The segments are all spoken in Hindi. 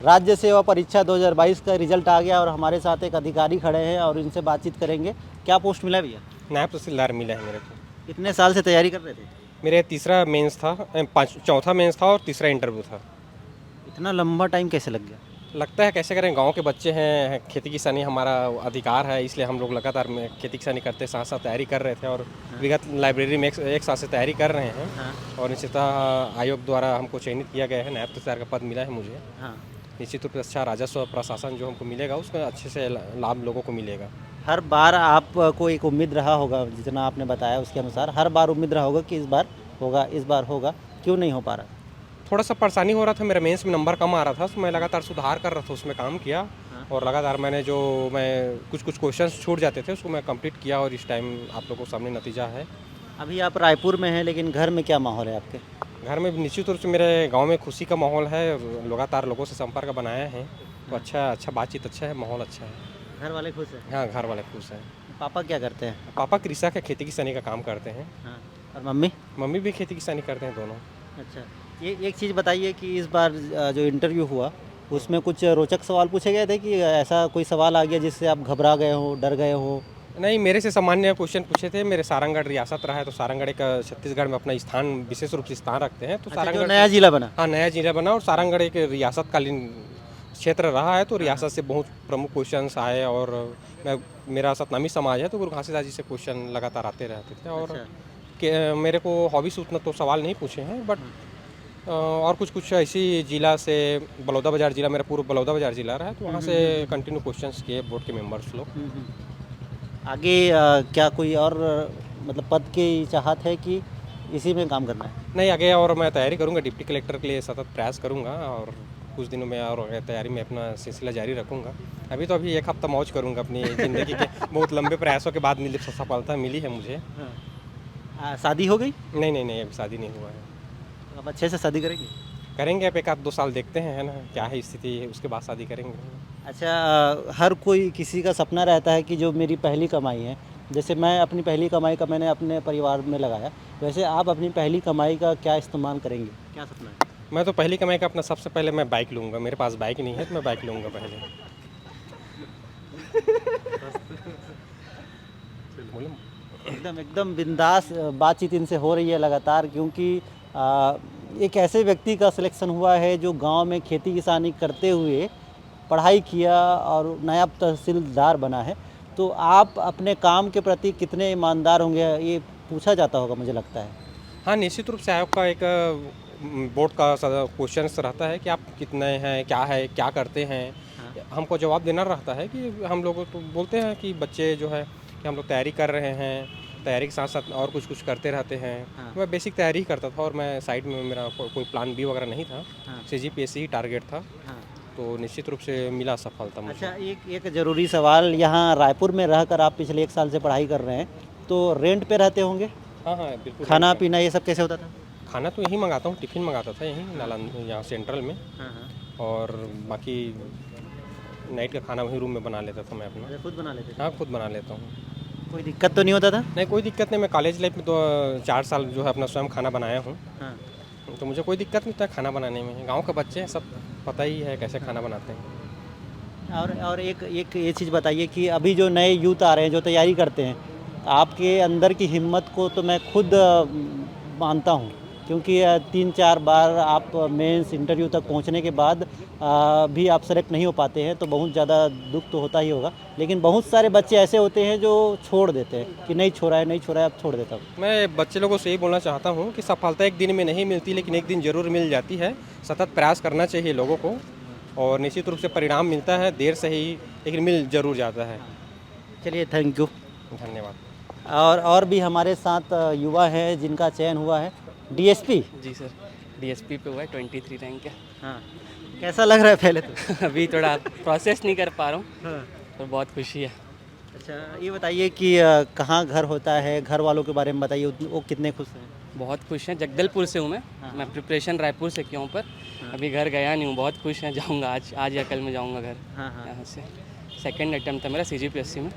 राज्य सेवा परीक्षा 2022 का रिजल्ट आ गया और हमारे साथ एक अधिकारी खड़े हैं और इनसे बातचीत करेंगे। क्या पोस्ट मिला भैया? नायब तहसीलदार मिला है मेरे को। कितने साल से तैयारी कर रहे थे? मेरे तीसरा मेंस था, चौथा मेंस था और तीसरा इंटरव्यू था। इतना लंबा टाइम कैसे लग गया? लगता है कैसे करें, गांव के बच्चे हैं, खेती किसानी हमारा अधिकार है, इसलिए हम लोग लगातार में खेती किसानी करते साथ साथ तैयारी कर रहे थे और विगत लाइब्रेरी में एक साल से तैयारी कर रहे हैं। हाँ और निश्चितः आयोग द्वारा हमको चयनित किया गया है, नायब तहसीलदार का पद मिला है मुझे। हाँ। निश्चित रूप से अच्छा राजस्व प्रशासन जो हमको मिलेगा उसका अच्छे से लाभ लोगों को मिलेगा। हर बार आपको एक उम्मीद रहा होगा, जितना आपने बताया उसके अनुसार हर बार उम्मीद रहा होगा कि इस बार होगा, क्यों नहीं हो पा रहा? थोड़ा सा परेशानी हो रहा था, मेरा मेंस में नंबर कम आ रहा था, तो मैं लगातार सुधार कर रहा था, उसमें काम किया। हाँ। और लगातार मैं कुछ क्वेश्चंस छूट जाते थे उसको मैं कंप्लीट किया और इस टाइम आप लोगों को सामने नतीजा है। अभी आप रायपुर में हैं, लेकिन घर में क्या माहौल है आपके? घर में निश्चित रूप से मेरे गांव में खुशी का माहौल है, लगातार लोगों से संपर्क बनाए हैं, तो अच्छा बातचीत अच्छा है, माहौल अच्छा है। घर वाले खुश हैं? हाँ, घर वाले खुश हैं। पापा क्या करते हैं? पापा कृषक है, खेती किसानी का काम करते हैं। हाँ। और मम्मी? मम्मी भी खेती किसानी करते हैं, दोनों। अच्छा, ये एक चीज़ बताइए कि इस बार जो इंटरव्यू हुआ उसमें कुछ रोचक सवाल पूछे गए थे कि ऐसा कोई सवाल आ गया जिससे आप घबरा गए हो, डर गए हो? नहीं, मेरे से सामान्य क्वेश्चन पूछे थे। मेरे सारंगढ़ रियासत रहा है, तो सारंगढ़ एक छत्तीसगढ़ में अपना स्थान विशेष रूप से स्थान रखते हैं, तो अच्छा, जो सारंगढ़ नया जिला बना? हाँ, नया जिला बना और सारंगढ़ एक रियासतकालीन क्षेत्र रहा है, तो रियासत से बहुत प्रमुख क्वेश्चंस आए और मेरा सतनामी समाज है, तो गुरु घासीदास जी से क्वेश्चन लगातार आते रहते थे। और अच्छा। मेरे को हॉबीज उतना तो सवाल नहीं पूछे हैं, बट और कुछ ऐसी जिला से बलौदाबाजार जिला, मेरा पूर्व बलौदाबाजार जिला रहा है, तो वहाँ से कंटिन्यू क्वेश्चंस किए बोर्ड के मेंबर्स लोग। आगे क्या कोई और मतलब पद की चाहत है कि इसी में काम करना है? नहीं, आगे और मैं तैयारी करूंगा, डिप्टी कलेक्टर के लिए सतत प्रयास करूंगा और कुछ दिनों में और तैयारी में अपना सिलसिला जारी रखूंगा। अभी एक हफ्ता मौज करूंगा अपनी ज़िंदगी के बहुत लंबे प्रयासों के बाद सफलता मिली है मुझे। शादी हो गई? नहीं, अभी शादी नहीं हुआ है। अब अच्छे से शादी करेंगे? करेंगे, अब 1-2 साल देखते हैं, है ना, क्या है स्थिति, उसके बाद शादी करेंगे। अच्छा, हर कोई किसी का सपना रहता है कि जो मेरी पहली कमाई है, जैसे मैं अपनी पहली कमाई का मैंने अपने परिवार में लगाया, वैसे आप अपनी पहली कमाई का क्या इस्तेमाल करेंगे? क्या सपना है? मैं तो पहली कमाई का अपना सबसे पहले मैं बाइक लूँगा। मेरे पास बाइक नहीं है, तो मैं बाइक लूँगा पहले। बोलो। एकदम एकदम बिंदास बातचीत इनसे हो रही है लगातार, क्योंकि एक ऐसे व्यक्ति का सिलेक्शन हुआ है जो गांव में खेती किसानी करते हुए पढ़ाई किया और नायब तहसीलदार बना है। तो आप अपने काम के प्रति कितने ईमानदार होंगे, ये पूछा जाता होगा मुझे लगता है। हाँ, निश्चित रूप से आयोग का एक बोर्ड का क्वेश्चन रहता है कि आप कितने हैं, क्या करते हैं। हाँ। हमको जवाब देना रहता है कि हम लोग तो बोलते हैं कि बच्चे जो है कि हम लोग तैयारी कर रहे हैं, तैयारी के साथ साथ और कुछ करते रहते हैं। हाँ। मैं बेसिक तैयारी ही करता था और मैं साइड में मेरा कोई प्लान बी वगैरह नहीं था। हाँ। CGPSC ही टारगेट था, हाँ। तो निश्चित रूप से मिला सफलता मुझे। अच्छा, एक ज़रूरी सवाल, यहाँ रायपुर में रहकर आप पिछले 1 साल से पढ़ाई कर रहे हैं, तो रेंट पे रहते होंगे? हाँ, बिल्कुल। खाना पीना ये सब कैसे होता था? खाना तो यहीं मंगाता हूँ, टिफ़िन मंगाता था यहीं नालंदा, यहाँ सेंट्रल में। और बाकी नाइट का खाना वहीं रूम में बना लेता था मैं अपना। खुद बना लेते थे? हाँ, खुद बना लेता हूँ। कोई दिक्कत तो नहीं होता था? नहीं, कोई दिक्कत नहीं। मैं कॉलेज लाइफ में तो 4 साल जो है अपना स्वयं खाना बनाया हूँ, हाँ। तो मुझे कोई दिक्कत नहीं था खाना बनाने में। गांव के बच्चे हैं, सब पता ही है कैसे खाना बनाते हैं। और एक एक ये चीज़ बताइए कि अभी जो नए यूथ आ रहे हैं जो तैयारी करते हैं, आपके अंदर की हिम्मत को तो मैं खुद मानता हूँ, क्योंकि 3-4 बार आप मेंस इंटरव्यू तक पहुँचने के बाद भी आप सेलेक्ट नहीं हो पाते हैं, तो बहुत ज़्यादा दुख तो होता ही होगा। लेकिन बहुत सारे बच्चे ऐसे होते हैं जो छोड़ देते हैं कि नहीं छोड़ा है, अब छोड़ देता हूँ। मैं बच्चे लोगों से यही बोलना चाहता हूँ कि सफलता एक दिन में नहीं मिलती, लेकिन एक दिन ज़रूर मिल जाती है। सतत प्रयास करना चाहिए लोगों को और निश्चित रूप से परिणाम मिलता है, देर से ही, लेकिन मिल जरूर जाता है। चलिए, थैंक यू। धन्यवाद। और भी हमारे साथ युवा हैं जिनका चयन हुआ है। डीएसपी? जी सर, डीएसपी पे हुआ है, 23 रैंक है। हाँ। कैसा लग रहा है पहले तो? अभी थोड़ा प्रोसेस नहीं कर पा रहा हूँ, हाँ। पर बहुत खुशी है। अच्छा, ये बताइए कि कहाँ घर होता है, घर वालों के बारे में बताइए, वो कितने खुश हैं? बहुत खुश हैं। जगदलपुर से हूँ मैं। हाँ। मैं प्रिपरेशन रायपुर से किया हूँ, पर अभी घर गया नहीं हूँ। बहुत खुश हैं, जाऊँगा आज या कल में जाऊँगा घर। हाँ, हाँ। यहाँ से सेकंड अटैम्प्ट था मेरा CGPSC में।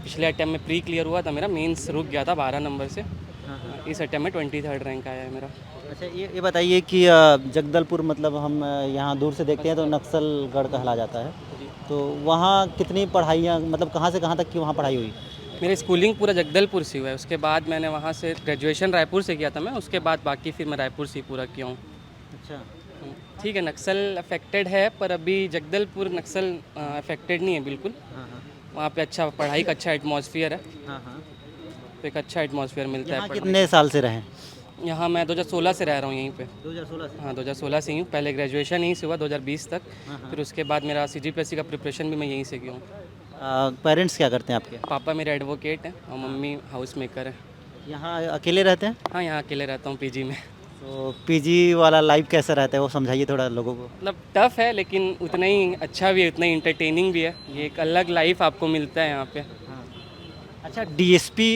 पिछले अटैम्प्ट में प्री क्लियर हुआ था मेरा, मेंस रुक गया था 12 नंबर से। इस अटेम्प्ट में 23rd रैंक आया है मेरा। अच्छा, ये बताइए कि जगदलपुर मतलब हम यहाँ दूर से देखते हैं तो नक्सलगढ़ कहला जाता है, तो वहाँ कितनी पढ़ाइयाँ मतलब कहाँ से कहाँ तक की वहाँ पढ़ाई हुई? मेरी स्कूलिंग पूरा जगदलपुर से हुआ है, उसके बाद मैंने वहाँ से ग्रेजुएशन रायपुर से किया था मैं, उसके बाद बाकी फिर मैं रायपुर से ही पूरा किया हूँ। अच्छा, ठीक है, नक्सल अफेक्टेड है पर अभी जगदलपुर नक्सल अफेक्टेड नहीं है बिल्कुल। हाँ हाँ वहाँ पे अच्छा पढ़ाई का अच्छा एटमॉस्फेयर है, हाँ हाँ। तो एक अच्छा एटमॉस्फेयर मिलता यहाँ है पढ़ने। कितने साल से रहे? यहाँ मैं 2016 से रह रहा हूँ यहीं पे। 2016 से। हाँ 2016 से ही हूँ, पहले ग्रेजुएशन यहीं से हुआ 2020 तक, हाँ, हाँ। फिर उसके बाद मेरा CGPSC का प्रिपरेशन भी मैं यहीं से किया हूँ। पेरेंट्स क्या करते हैं आपके? पापा मेरे एडवोकेट हैं और मम्मी हाउस मेकर है। यहाँ अकेले रहते हैं? हाँ यहाँ अकेले रहता हूँ PG में। तो पीजी वाला लाइफ कैसा रहता है वो समझाइए थोड़ा लोगों को। मतलब टफ़ है लेकिन उतना ही अच्छा भी है, उतना ही इंटरटेनिंग भी है। ये एक अलग लाइफ आपको मिलता है यहाँ पे। अच्छा, डीएसपी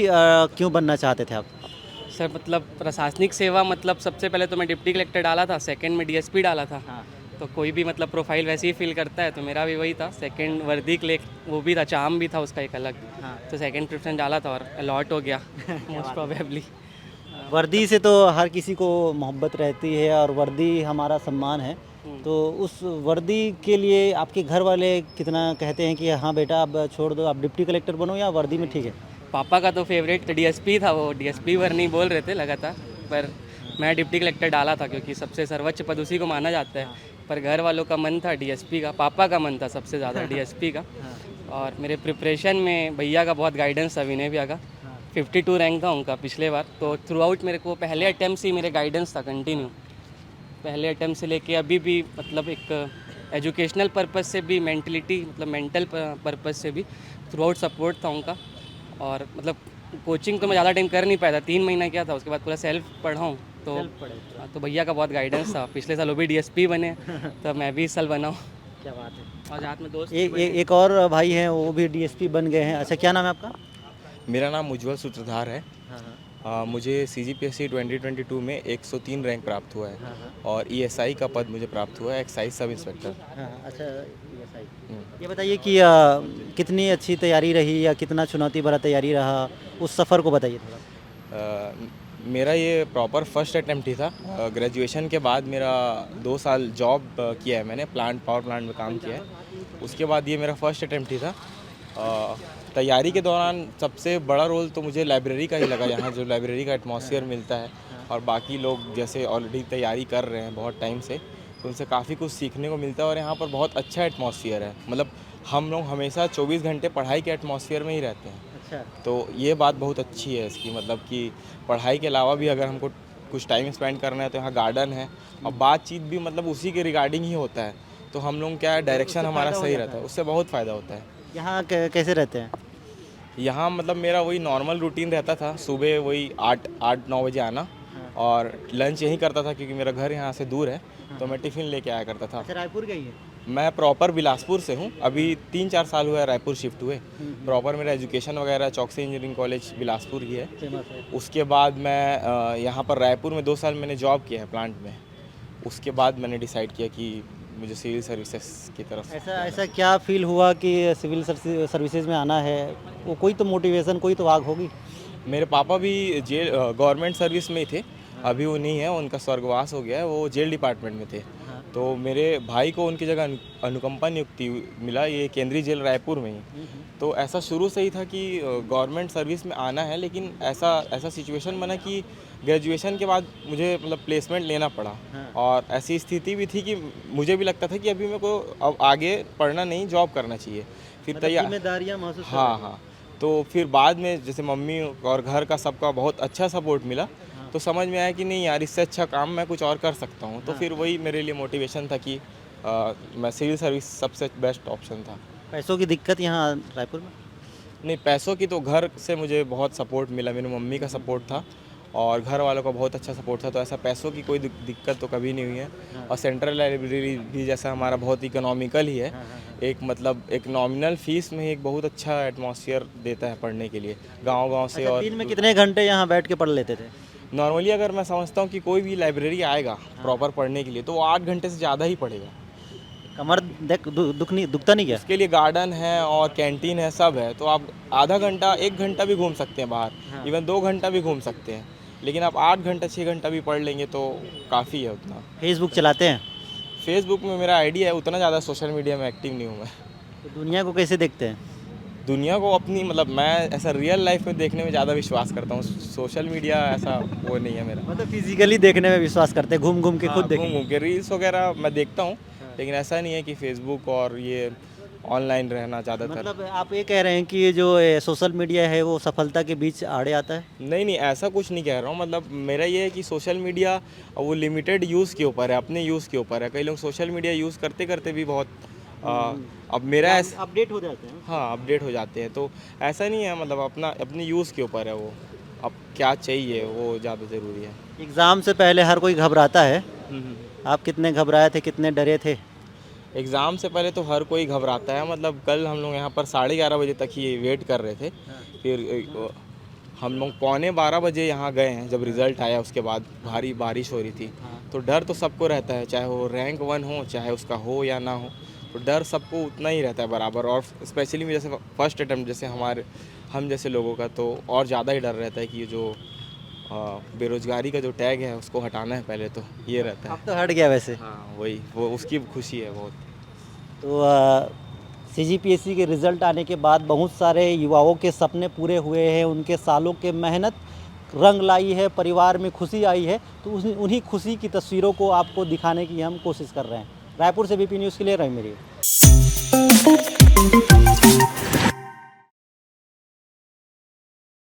क्यों बनना चाहते थे आप? सर मतलब प्रशासनिक सेवा, मतलब सबसे पहले तो मैं डिप्टी कलेक्टर डाला था, सेकंड में DSP डाला था। हाँ। तो कोई भी मतलब प्रोफाइल वैसे ही फिल करता है, तो मेरा भी वही था। सेकंड वर्दी के लिए वो भी था, चार्म भी था उसका एक अलग। हाँ। तो सेकंड प्रेफरेंस डाला था और अलॉट हो गया मोस्ट प्रोबेबली। वर्दी से तो हर किसी को मोहब्बत रहती है और वर्दी हमारा सम्मान है, तो उस वर्दी के लिए आपके घर वाले कितना कहते हैं कि हाँ बेटा अब छोड़ दो, आप डिप्टी कलेक्टर बनो या वर्दी में ठीक है? पापा का तो फेवरेट DSP था, वो DSP वर नहीं बोल रहे थे लगातार, पर मैं डिप्टी कलेक्टर डाला था क्योंकि सबसे सर्वोच्च पद उसी को माना जाता है। पर घर वालों का मन था DSP का, पापा का मन था सबसे ज़्यादा DSP का। और मेरे प्रिपरेशन में भैया का बहुत गाइडेंस था, विनय भैया का। 52 रैंक था उनका पिछले बार, तो थ्रू आउट मेरे को पहले अटैम्प्ट से ही मेरे गाइडेंस था कंटिन्यू। पहले अटैम्प्ट से लेके अभी भी मतलब एक एजुकेशनल पर्पस से भी, मेंटलिटी मतलब मेंटल पर्पस से भी थ्रू आउट सपोर्ट था उनका। और मतलब कोचिंग तो मैं ज़्यादा टाइम कर नहीं पाया था, 3 महीना किया था, उसके बाद पूरा सेल्फ पढ़ा हूँ। तो भैया का बहुत गाइडेंस था। पिछले साल वो भी DSP बने, तो मैं भी इस साल बना हूँ। क्या बात है। और साथ में दोस्त एक और भाई हैं वो भी डीएसपी बन गए हैं। अच्छा, क्या नाम है आपका? मेरा नाम उज्ज्वल सूत्रधार है। मुझे CGPSC 2022 में 103 रैंक प्राप्त हुआ है और ESI का पद मुझे प्राप्त हुआ है, एक्साइज सब इंस्पेक्टर। अच्छा, ये बताइए कि कितनी अच्छी तैयारी रही या कितना चुनौती भरा तैयारी रहा, उस सफ़र को बताइए थोड़ा। मेरा ये प्रॉपर फर्स्ट अटेम्प्ट ही था। ग्रेजुएशन के बाद मेरा 2 साल जॉब किया है मैंने, पावर प्लांट में काम किया है। उसके बाद ये मेरा फर्स्ट अटेम्प्ट ही था। तैयारी के दौरान सबसे बड़ा रोल तो मुझे लाइब्रेरी का ही लगा, यहाँ जो लाइब्रेरी का एटमॉस्फेयर मिलता है और बाकी लोग जैसे ऑलरेडी तैयारी कर रहे हैं बहुत टाइम से, तो उनसे काफ़ी कुछ सीखने को मिलता है। और यहाँ पर बहुत अच्छा एटमॉस्फेयर है, मतलब हम लोग हमेशा 24 घंटे पढ़ाई के एटमॉस्फेयर में ही रहते हैं। अच्छा, तो ये बात बहुत अच्छी है इसकी, मतलब कि पढ़ाई के अलावा भी अगर हमको कुछ टाइम स्पेंड करना है तो यहाँ गार्डन है और बातचीत भी मतलब उसी के रिगार्डिंग ही होता है। तो हम लोग क्या है, डायरेक्शन हमारा सही रहता है, उससे बहुत फ़ायदा होता है। यहाँ कैसे रहते हैं? यहाँ मतलब मेरा वही नॉर्मल रूटीन रहता था, सुबह वही 8-9 बजे आना और लंच यहीं करता था क्योंकि मेरा घर यहाँ से दूर है, तो मैं टिफ़िन लेके आया करता था। अच्छा, रायपुर गई है? मैं प्रॉपर बिलासपुर से हूँ, अभी 3-4 साल हुआ है रायपुर शिफ्ट हुए। प्रॉपर मेरा एजुकेशन वगैरह चौकसी इंजीनियरिंग कॉलेज बिलासपुर ही है। फेमस है। उसके बाद मैं यहाँ पर रायपुर में 2 साल मैंने जॉब किया है प्लांट में। उसके बाद मैंने डिसाइड किया कि मुझे सिविल सर्विसेज की तरफ। ऐसा क्या फील हुआ कि सिविल सर्विसेज में आना है? वो कोई तो मोटिवेशन, कोई तो आग होगी। मेरे पापा भी जेल गवर्नमेंट सर्विस में ही थे, अभी वो नहीं है, उनका स्वर्गवास हो गया है, वो जेल डिपार्टमेंट में थे। तो मेरे भाई को उनकी जगह अनुकंपा नियुक्ति मिला, ये केंद्रीय जेल रायपुर में ही। तो ऐसा शुरू से ही था कि गवर्नमेंट सर्विस में आना है, लेकिन ऐसा सिचुएशन बना कि ग्रेजुएशन के बाद मुझे मतलब प्लेसमेंट लेना पड़ा। और ऐसी स्थिति भी थी कि मुझे भी लगता था कि अभी मेरे को अब आगे पढ़ना नहीं, जॉब करना चाहिए। फिर तैयार जिम्मेदारियां महसूस कर हाँ हाँ। तो फिर बाद में जैसे मम्मी और घर का सबका बहुत अच्छा सपोर्ट मिला, तो समझ में आया कि नहीं यार, इससे अच्छा काम मैं कुछ और कर सकता हूँ। तो फिर वही मेरे लिए मोटिवेशन था कि मैं सिविल सर्विस सबसे बेस्ट ऑप्शन था। पैसों की दिक्कत यहाँ रायपुर में? नहीं, पैसों की तो घर से मुझे बहुत सपोर्ट मिला, मेरी मम्मी का सपोर्ट था और घर वालों का बहुत अच्छा सपोर्ट था, तो ऐसा पैसों की कोई दिक्कत तो कभी नहीं हुई है। और सेंट्रल लाइब्रेरी भी जैसा हमारा बहुत इकोनॉमिकल ही है, एक मतलब एक नॉमिनल फीस में ही एक बहुत अच्छा एटमॉस्फेयर देता है पढ़ने के लिए, गांव-गांव से। अच्छा, और दिन में कितने घंटे यहाँ बैठ के पढ़ लेते थे? नॉर्मली अगर मैं समझता हूँ कि कोई भी लाइब्रेरी आएगा प्रॉपर पढ़ने के लिए, तो वो 8 घंटे से ज़्यादा ही पढ़ेगा। कमर दुखता नहीं क्या? उसके लिए गार्डन है और कैंटीन है, सब है, तो आप आधा घंटा 1 घंटा भी घूम सकते हैं बाहर, इवन 2 घंटा भी घूम सकते हैं। लेकिन आप 8 घंटा 6 घंटा भी पढ़ लेंगे तो काफ़ी है उतना। फेसबुक चलाते हैं फेसबुक में मेरा आईडी है, उतना ज़्यादा सोशल मीडिया में एक्टिव नहीं हूँ मैं। तो दुनिया को कैसे देखते हैं? दुनिया को अपनी मतलब मैं ऐसा रियल लाइफ में देखने में ज़्यादा विश्वास करता हूँ, सोशल मीडिया ऐसा वो नहीं है मेरा। मतलब फिजिकली देखने में विश्वास करते हैं, घूम घूम के खुद देखें। घूम के रील्स वगैरह मैं देखता हूँ, लेकिन ऐसा नहीं है कि फेसबुक और ये ऑनलाइन रहना ज़्यादातर। मतलब आप ये कह रहे हैं कि ये जो सोशल मीडिया है वो सफलता के बीच आड़े आता है? नहीं नहीं, ऐसा कुछ नहीं कह रहा हूँ। मतलब मेरा ये है कि सोशल मीडिया वो लिमिटेड यूज़ के ऊपर है, अपने यूज़ के ऊपर है। कई लोग सोशल मीडिया यूज़ करते करते भी बहुत अब मेरा ऐसा अपडेट हो जाते हैं। हाँ अपडेट हो जाते हैं, तो ऐसा नहीं है। मतलब अपने यूज़ के ऊपर है वो, अब क्या चाहिए वो ज़्यादा ज़रूरी है। एग्ज़ाम से पहले हर कोई घबराता है, आप कितने घबराए थे, कितने डरे थे? एग्ज़ाम से पहले तो हर कोई घबराता है। मतलब कल हम लोग यहाँ पर 11:30 बजे तक ही वेट कर रहे थे, फिर हम लोग 11:15 बजे यहाँ गए हैं। जब रिज़ल्ट आया उसके बाद भारी बारिश हो रही थी, तो डर तो सबको रहता है, चाहे वो रैंक 1 हो, चाहे उसका हो या ना हो, तो डर सबको उतना ही रहता है बराबर। और स्पेशली में जैसे फर्स्ट अटैम्प्ट जैसे हम जैसे लोगों का तो और ज़्यादा ही डर रहता है कि जो बेरोज़गारी का जो टैग है उसको हटाना है पहले, तो ये रहता है। अब तो हट गया वैसे। हाँ वही, वो उसकी खुशी है बहुत। तो सीजीपीएससी के रिज़ल्ट आने के बाद बहुत सारे युवाओं के सपने पूरे हुए हैं, उनके सालों के मेहनत रंग लाई है, परिवार में खुशी आई है। तो उन्हीं खुशी की तस्वीरों को आपको दिखाने की हम कोशिश कर रहे हैं। रायपुर से बीपी न्यूज़ के लिए रवि मेरी।